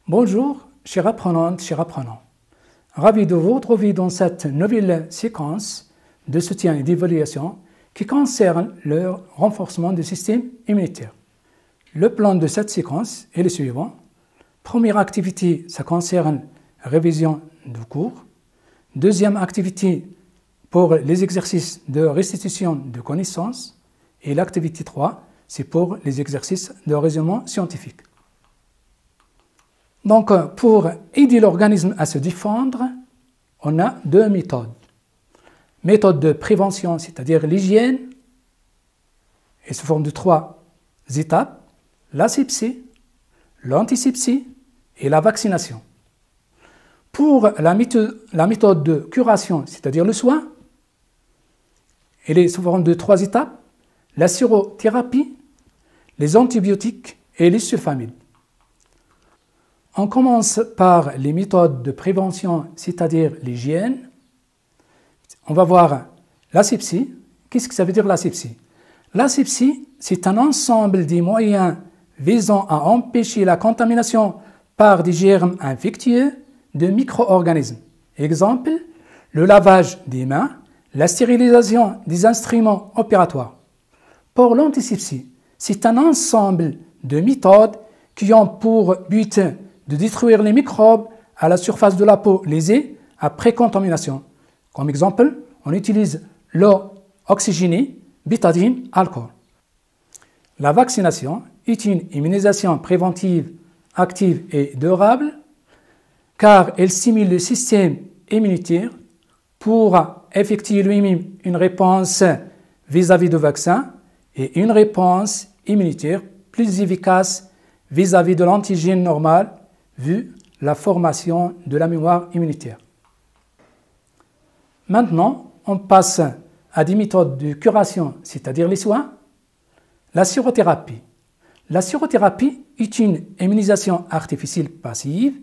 Bonjour, chers apprenantes, chers apprenants. Ravi de vous retrouver dans cette nouvelle séquence de soutien et d'évaluation qui concerne le renforcement du système immunitaire. Le plan de cette séquence est le suivant. Première activité, ça concerne révision du cours. Deuxième activité, pour les exercices de restitution de connaissances. Et l'activité 3, c'est pour les exercices de raisonnement scientifique. Donc, pour aider l'organisme à se défendre, on a deux méthodes. Méthode de prévention, c'est-à-dire l'hygiène, et sous forme de 3 étapes, l'asepsie, l'antisepsie et la vaccination. Pour la méthode de curation, c'est-à-dire le soin, elle est sous forme de 3 étapes, la sérothérapie, les antibiotiques et les sulfamides. On commence par les méthodes de prévention, c'est-à-dire l'hygiène. On va voir l'asepsie. Qu'est-ce que ça veut dire l'asepsie? L'asepsie, c'est un ensemble des moyens visant à empêcher la contamination par des germes infectieux de micro-organismes. Exemple, le lavage des mains, la stérilisation des instruments opératoires. Pour l'antisepsie, c'est un ensemble de méthodes qui ont pour but de détruire les microbes à la surface de la peau lésée après contamination. Comme exemple, on utilise l'eau oxygénée, bétadine, alcool. La vaccination est une immunisation préventive, active et durable car elle stimule le système immunitaire pour effectuer lui-même une réponse vis-à-vis du vaccin et une réponse immunitaire plus efficace vis-à-vis de l'antigène normal vu la formation de la mémoire immunitaire. Maintenant, on passe à des méthodes de curation, c'est-à-dire les soins. La sérothérapie. La sérothérapie est une immunisation artificielle passive.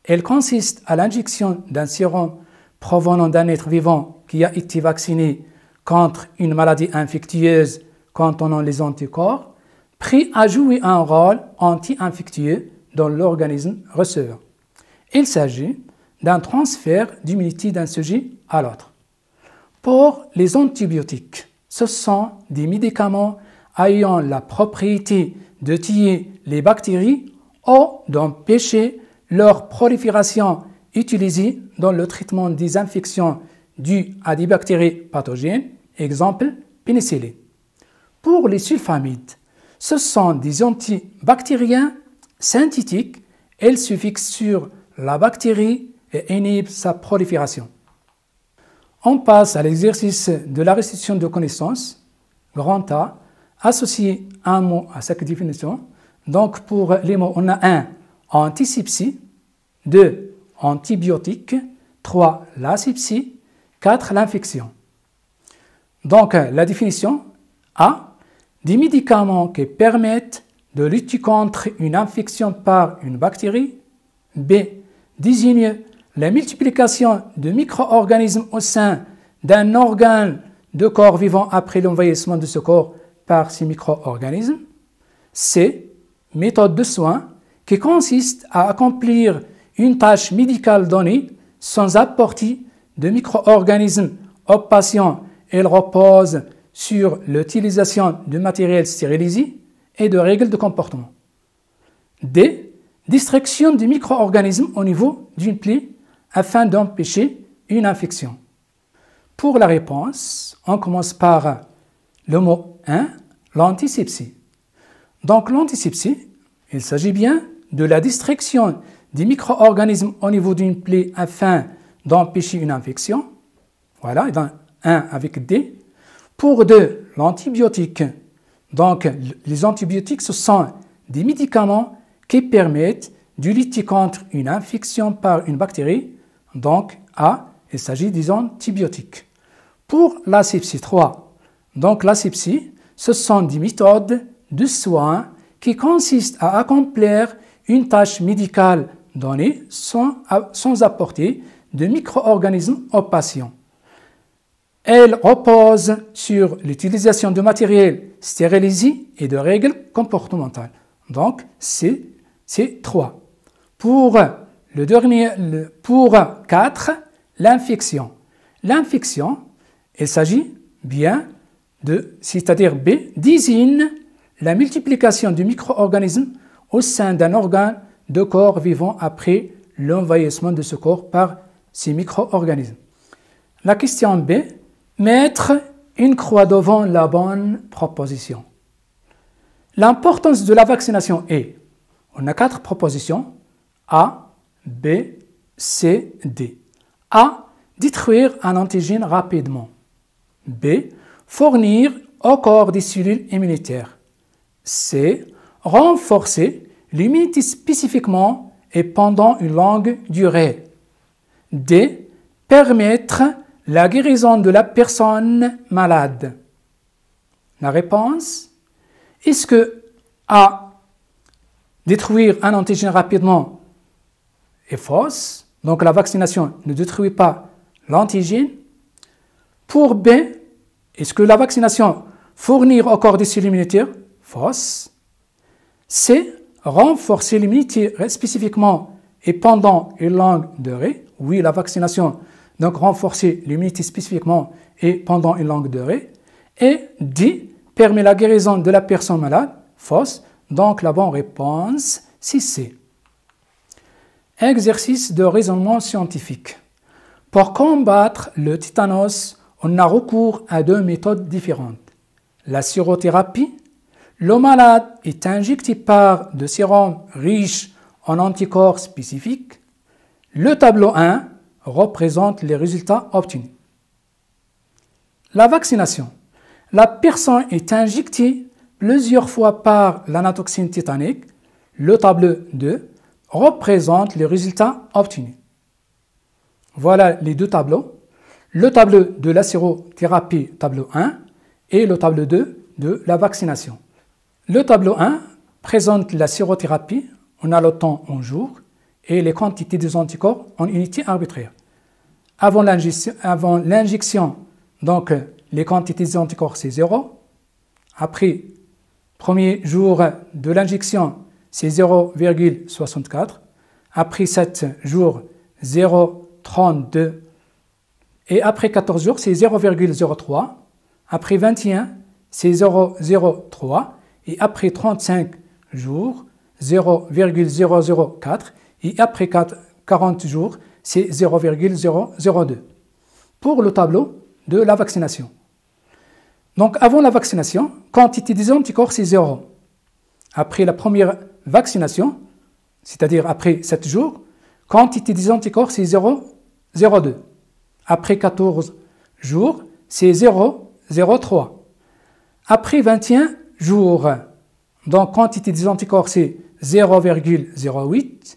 Elle consiste à l'injection d'un sérum provenant d'un être vivant qui a été vacciné contre une maladie infectieuse contenant les anticorps, prêt à jouer un rôle anti-infectieux dans l'organisme receveur. Il s'agit d'un transfert d'immunité d'un sujet à l'autre. Pour les antibiotiques, ce sont des médicaments ayant la propriété de tuer les bactéries ou d'empêcher leur prolifération utilisée dans le traitement des infections dues à des bactéries pathogènes, exemple pénicilline. Pour les sulfamides, ce sont des antibactériens synthétiques, elles se fixent sur la bactérie et inhibent sa prolifération. On passe à l'exercice de la restitution de connaissances, grand A, associé un mot à chaque définition. Donc pour les mots, on a 1, antisepsie, 2, antibiotique, 3, l'asepsie, 4, l'infection. Donc la définition A, des médicaments qui permettent de lutter contre une infection par une bactérie. B, désigne la multiplication de micro-organismes au sein d'un organe de corps vivant après l'envahissement de ce corps par ces micro-organismes. C, méthode de soin qui consiste à accomplir une tâche médicale donnée sans apporter de micro-organismes au patient. Elle repose sur l'utilisation de matériel stérilisé et de règles de comportement. D, distraction de micro-organismes au niveau d'une plaie afin d'empêcher une infection. Pour la réponse, on commence par le mot 1, l'antisepsie. Donc l'antisepsie, il s'agit bien de la distraction des micro-organismes au niveau d'une plaie afin d'empêcher une infection. Voilà, dans 1 avec D. Pour 2, l'antibiotique. Donc, les antibiotiques, ce sont des médicaments qui permettent de lutter contre une infection par une bactérie. Donc, A, il s'agit des antibiotiques. Pour l'asepsie 3, donc l'asepsie, ce sont des méthodes de soins qui consistent à accomplir une tâche médicale donnée sans apporter de micro-organismes au patient. Elle repose sur l'utilisation de matériel stérilisé et de règles comportementales. Donc, c'est 3. Pour le dernier, pour 4, l'infection. L'infection, il s'agit bien de, c'est-à-dire B, désigne la multiplication du micro-organisme au sein d'un organe de corps vivant après l'envahissement de ce corps par ces micro-organismes. La question B, mettre une croix devant la bonne proposition. L'importance de la vaccination est, on a 4 propositions, A, B, C, D. A, détruire un antigène rapidement. B, fournir au corps des cellules immunitaires. C, renforcer l'immunité spécifiquement et pendant une longue durée. D, permettre la guérison de la personne malade. La réponse, est-ce que A, détruire un antigène rapidement est fausse, donc la vaccination ne détruit pas l'antigène. Pour B, est-ce que la vaccination fournit au corps des cellules immunitaires? Fausse. C, renforcer l'immunité spécifiquement et pendant une longue durée. Oui, la vaccination, donc renforcer l'immunité spécifiquement et pendant une longue durée. Et D, permet la guérison de la personne malade. Fausse. Donc la bonne réponse, c'est C. Exercice de raisonnement scientifique. Pour combattre le tétanos, on a recours à 2 méthodes différentes. La sérothérapie. Le malade est injecté par de sérums riches en anticorps spécifiques. Le tableau 1 représente les résultats obtenus. La vaccination. La personne est injectée plusieurs fois par l'anatoxine tétanique. Le tableau 2 représente les résultats obtenus. Voilà les 2 tableaux. Le tableau de la sérothérapie, tableau 1, et le tableau 2 de la vaccination. Le tableau 1 présente la sérothérapie, on a le temps en jours, et les quantités des anticorps en unités arbitraires. Avant l'injection, donc les quantités des anticorps c'est 0. Après, premier jour de l'injection, c'est 0,64. Après 7 jours, 0,32. Et après 14 jours, c'est 0,03. Après 21, c'est 0,03. Et après 35 jours, 0,004. Et après 40 jours, c'est 0,002. Pour le tableau de la vaccination. Donc avant la vaccination, quantité des anticorps, c'est 0. Après la première vaccination, c'est-à-dire après 7 jours, quantité des anticorps, c'est 0,02. Après 14 jours, c'est 0,03. Après 21 jours, donc quantité des anticorps, c'est 0,08.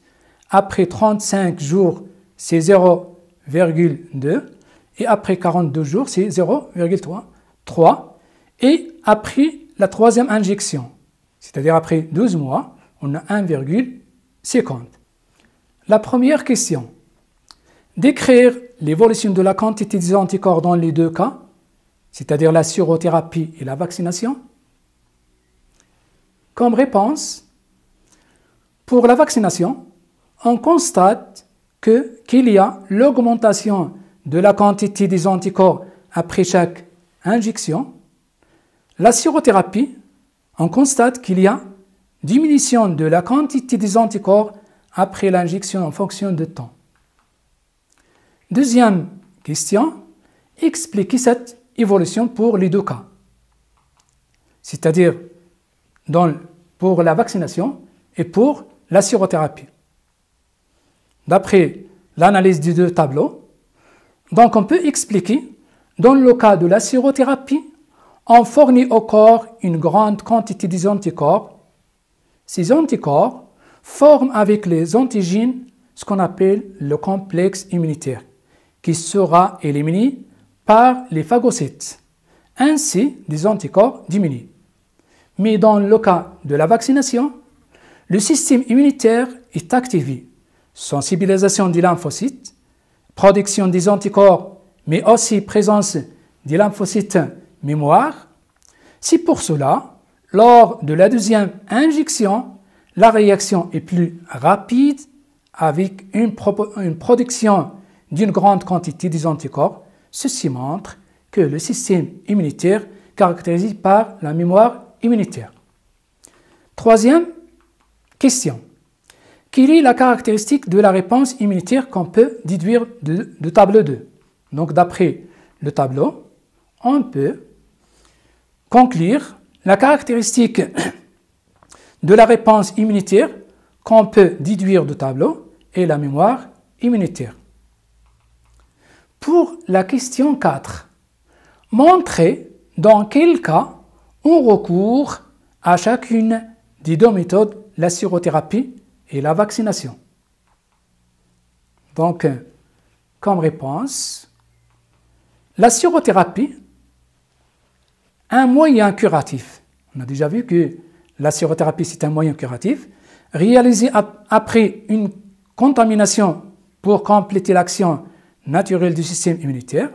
Après 35 jours, c'est 0,2. Et après 42 jours, c'est 0,3. Et après la troisième injection, c'est-à-dire après 12 mois, on a 1,50. La première question. Décrire l'évolution de la quantité des anticorps dans les 2 cas, c'est-à-dire la sérothérapie et la vaccination. Comme réponse, pour la vaccination, on constate qu'il y a l'augmentation de la quantité des anticorps après chaque injection. La sérothérapie, on constate qu'il y a diminution de la quantité des anticorps après l'injection en fonction de temps. Deuxième question, expliquez cette évolution pour les 2 cas, c'est-à-dire pour la vaccination et pour la sérothérapie. D'après l'analyse des 2 tableaux, donc on peut expliquer, dans le cas de la sérothérapie, on fournit au corps une grande quantité des anticorps. Ces anticorps forment avec les antigènes ce qu'on appelle le complexe immunitaire, qui sera éliminé par les phagocytes. Ainsi, des anticorps diminuent. Mais dans le cas de la vaccination, le système immunitaire est activé. Sensibilisation des lymphocytes, production des anticorps, mais aussi présence des lymphocytes mémoire. C'est pour cela, lors de la deuxième injection, la réaction est plus rapide avec une production d'une grande quantité des anticorps, ceci montre que le système immunitaire est caractérisé par la mémoire immunitaire. Troisième question. Quelle est la caractéristique de la réponse immunitaire qu'on peut déduire du tableau 2? Donc, d'après le tableau, on peut conclure la caractéristique de la réponse immunitaire qu'on peut déduire du tableau est la mémoire immunitaire. Pour la question 4, montrez dans quel cas on recourt à chacune des deux méthodes, la sérothérapie et la vaccination. Donc, comme réponse, la sérothérapie, un moyen curatif. On a déjà vu que la sérothérapie, c'est un moyen curatif, réalisé après une contamination pour compléter l'action naturelle du système immunitaire.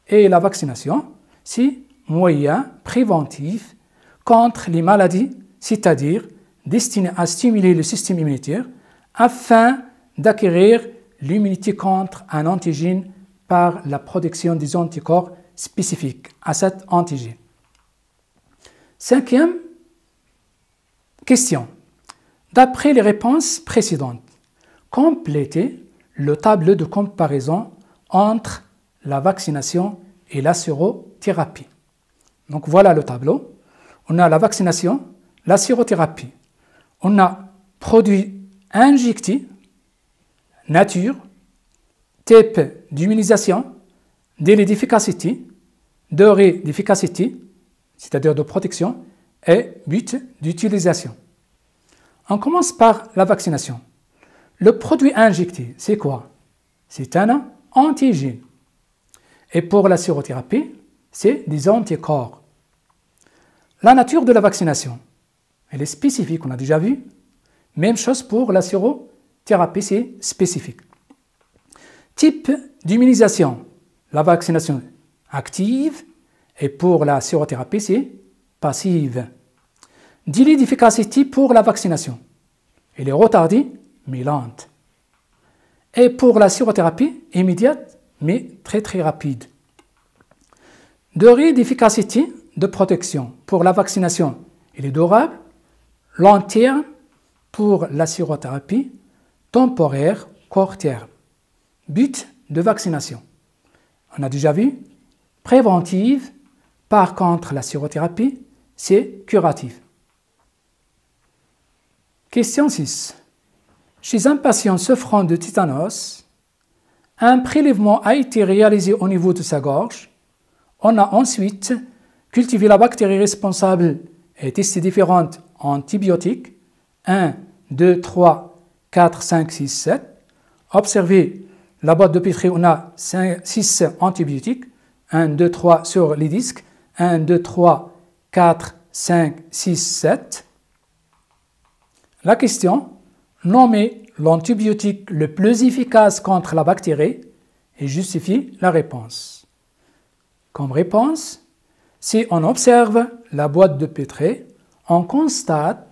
Et la vaccination, c'est un moyen préventif contre les maladies, c'est-à-dire destiné à stimuler le système immunitaire afin d'acquérir l'immunité contre un antigène par la production des anticorps spécifiques à cet antigène. Cinquième question. D'après les réponses précédentes, complétez le tableau de comparaison entre la vaccination et la sérothérapie. Donc voilà le tableau. On a la vaccination, la sérothérapie. On a produits injectés, nature, type d'immunisation, délai d'efficacité, durée d'efficacité, c'est-à-dire de protection, et but d'utilisation. On commence par la vaccination. Le produit injecté, c'est quoi? C'est un antigène. Et pour la sérothérapie, c'est des anticorps. La nature de la vaccination, elle est spécifique, on a déjà vu. Même chose pour la sérothérapie, c'est spécifique. Type d'immunisation, la vaccination active, et pour la sérothérapie, c'est passive. Délai d'efficacité pour la vaccination, elle est retardée, mais lente. Et pour la sérothérapie, immédiate, mais très rapide. Durée d'efficacité de protection pour la vaccination, elle est durable, long terme pour la sérothérapie, temporaire, court terme. But de vaccination, on a déjà vu, préventive, par contre la sérothérapie, c'est curatif. Question 6. Chez un patient souffrant de tétanos, un prélèvement a été réalisé au niveau de sa gorge. On a ensuite cultivé la bactérie responsable et testé différentes antibiotiques, 1, 2, 3, 4, 5, 6, 7. Observez la boîte de Petri, on a 6 antibiotiques, 1, 2, 3 sur les disques, 1, 2, 3, 4, 5, 6, 7. La question, nommez l'antibiotique le plus efficace contre la bactérie et justifiez la réponse. Comme réponse, si on observe la boîte de Petri, on constate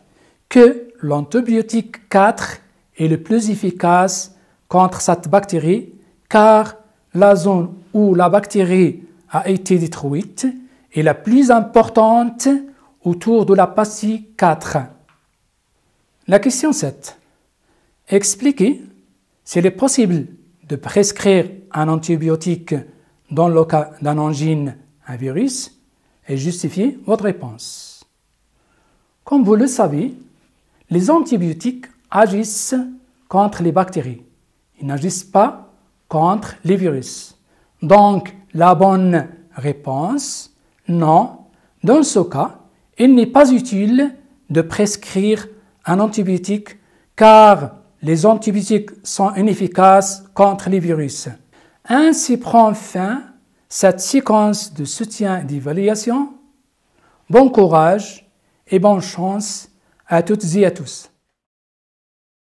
que l'antibiotique 4 est le plus efficace contre cette bactérie car la zone où la bactérie a été détruite est la plus importante autour de la partie 4. La question 7. Expliquez s'il est possible de prescrire un antibiotique dans le cas d'un angine, un virus, et justifiez votre réponse. Comme vous le savez, les antibiotiques agissent contre les bactéries. Ils n'agissent pas contre les virus. Donc, la bonne réponse, non. Dans ce cas, il n'est pas utile de prescrire un antibiotique car les antibiotiques sont inefficaces contre les virus. Ainsi prend fin cette séquence de soutien et d'évaluation. Bon courage et bonne chance à toutes et à tous.